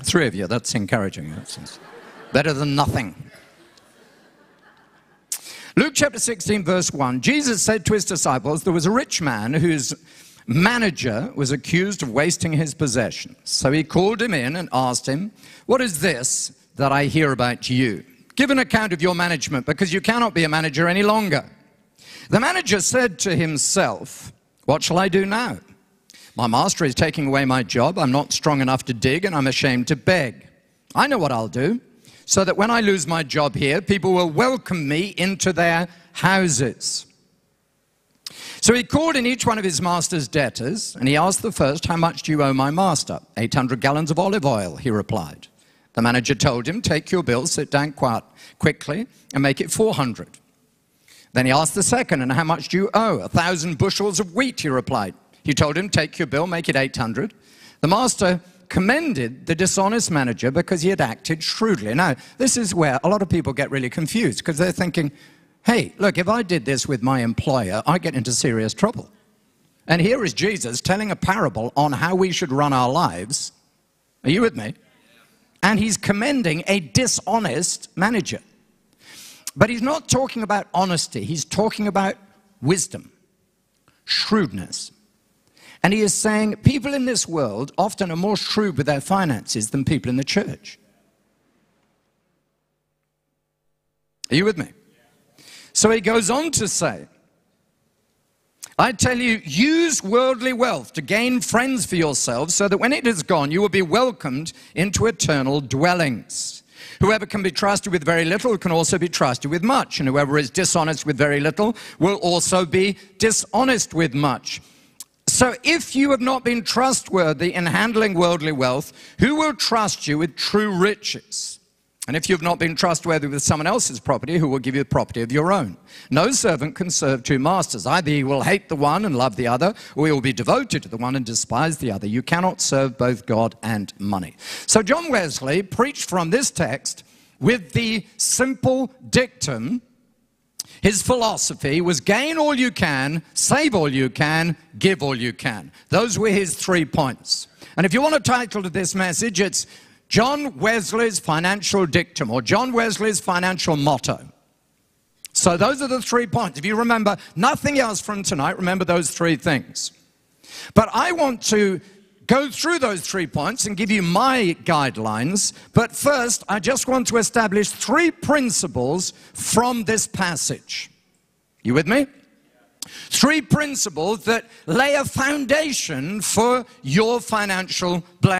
3 of you, that's encouraging. That's better than nothing. Luke chapter 16, verse 1, Jesus said to his disciples, there was a rich man whose manager was accused of wasting his possessions. So he called him in and asked him, what is this that I hear about you? Give an account of your management, because you cannot be a manager any longer. The manager said to himself, what shall I do now? My master is taking away my job. I'm not strong enough to dig, and I'm ashamed to beg. I know what I'll do, so that when I lose my job here, people will welcome me into their houses. So he called in each one of his master's debtors, and he asked the first, how much do you owe my master? 800 gallons of olive oil, he replied. The manager told him, take your bill, sit down quickly, and make it 400. Then he asked the second, and how much do you owe? 1,000 bushels of wheat, he replied. He told him, take your bill, make it 800. The master commended the dishonest manager because he had acted shrewdly. Now, this is where a lot of people get really confused, because they're thinking, hey, look, if I did this with my employer, I get into serious trouble. And here is Jesus telling a parable on how we should run our lives. Are you with me? And he's commending a dishonest manager. But he's not talking about honesty. He's talking about wisdom, shrewdness. And he is saying people in this world often are more shrewd with their finances than people in the church. Are you with me? So he goes on to say, I tell you, use worldly wealth to gain friends for yourselves, so that when it is gone, you will be welcomed into eternal dwellings. Whoever can be trusted with very little can also be trusted with much, and whoever is dishonest with very little will also be dishonest with much. So if you have not been trustworthy in handling worldly wealth, who will trust you with true riches? And if you've not been trustworthy with someone else's property, who will give you the property of your own? No servant can serve two masters. Either he will hate the one and love the other, or he will be devoted to the one and despise the other. You cannot serve both God and money. So John Wesley preached from this text with the simple dictum, his philosophy was gain all you can, save all you can, give all you can. Those were his 3 points. And if you want a title to this message, it's John Wesley's financial dictum, or John Wesley's financial motto. So those are the 3 points. If you remember nothing else from tonight, remember those 3 things. But I want to go through those 3 points and give you my guidelines. But first, I just want to establish 3 principles from this passage. You with me? 3 principles that lay a foundation for your financial blessing.